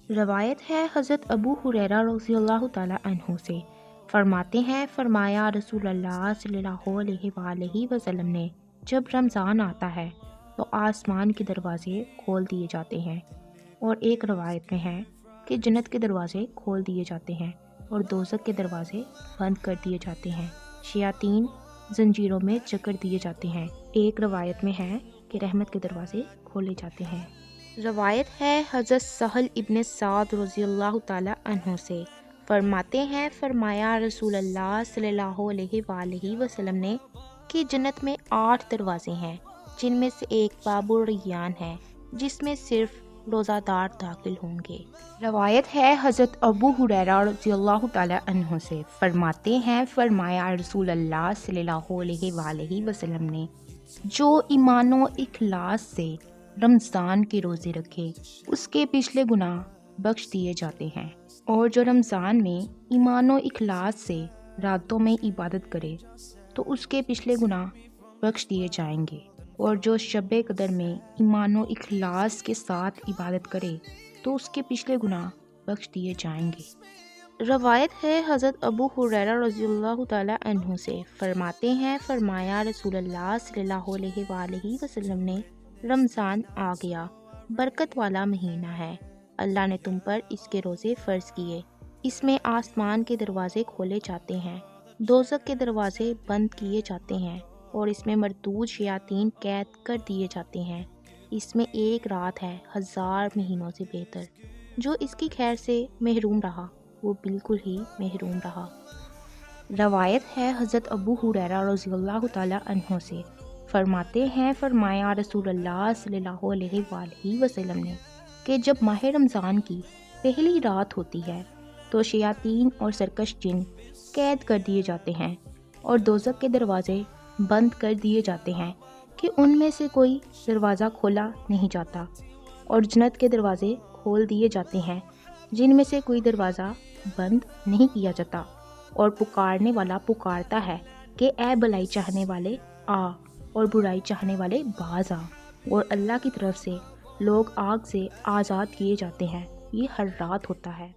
روایت ہے حضرت ابو ہریرہ رضی اللہ تعالیٰ عنہ سے، فرماتے ہیں فرمایا رسول اللہ صلی اللہ علیہ وآلہ وسلم نے، جب رمضان آتا ہے تو آسمان کے دروازے کھول دیے جاتے ہیں، اور ایک روایت میں ہے کہ جنت کے دروازے کھول دیے جاتے ہیں اور دوزخ کے دروازے بند کر دیے جاتے ہیں، شیاطین زنجیروں میں جکڑ دیے جاتے ہیں، ایک روایت میں ہے کہ رحمت کے دروازے کھولے جاتے ہیں۔ روایت ہے حضرت سہل ابن سعد رضی اللہ تعالیٰ عنہ سے، فرماتے ہیں فرمایا رسول اللہ صلی اللہ علیہ وآلہ وسلم نے کہ جنت میں 8 دروازے ہیں، جن میں سے ایک باب الریان ہے، جس میں صرف روزہ دار داخل ہوں گے۔ روایت ہے حضرت ابو ہریرہ رضی اللہ تعالیٰ عنہ سے، فرماتے ہیں فرمایا رسول اللہ صلی اللہ علیہ وآلہ وسلم نے، جو ایمان و اخلاص سے رمضان کے روزے رکھے اس کے پچھلے گناہ بخش دیے جاتے ہیں، اور جو رمضان میں ایمان و اخلاص سے راتوں میں عبادت کرے تو اس کے پچھلے گناہ بخش دیے جائیں گے، اور جو شب قدر میں ایمان و اخلاص کے ساتھ عبادت کرے تو اس کے پچھلے گناہ بخش دیے جائیں گے۔ روایت ہے حضرت ابو ہریرہ رضی اللہ تعالیٰ عنہ سے، فرماتے ہیں فرمایا رسول اللہ صلی اللہ علیہ وآلہ وسلم نے، رمضان آ گیا، برکت والا مہینہ ہے، اللہ نے تم پر اس کے روزے فرض کیے، اس میں آسمان کے دروازے کھولے جاتے ہیں، دوزخ کے دروازے بند کیے جاتے ہیں، اور اس میں مردود شیاطین قید کر دیے جاتے ہیں، اس میں ایک رات ہے 1000 مہینوں سے بہتر، جو اس کی خیر سے محروم رہا وہ بالکل ہی محروم رہا۔ روایت ہے حضرت ابو ہریرہ رضی اللہ تعالیٰ عنہ سے، فرماتے ہیں فرمایا رسول اللہ صلی اللہ علیہ وآلہ وسلم نے کہ جب ماہ رمضان کی پہلی رات ہوتی ہے تو شیاطین اور سرکش جن قید کر دیے جاتے ہیں اور دوزخ کے دروازے بند کر دیے جاتے ہیں کہ ان میں سے کوئی دروازہ کھولا نہیں جاتا، اور جنت کے دروازے کھول دیے جاتے ہیں جن میں سے کوئی دروازہ بند نہیں کیا جاتا، اور پکارنے والا پکارتا ہے کہ اے بھلائی چاہنے والے آ، اور برائی چاہنے والے باز آ، اور اللہ کی طرف سے لوگ آگ سے آزاد کیے جاتے ہیں۔ یہ ہر رات ہوتا ہے۔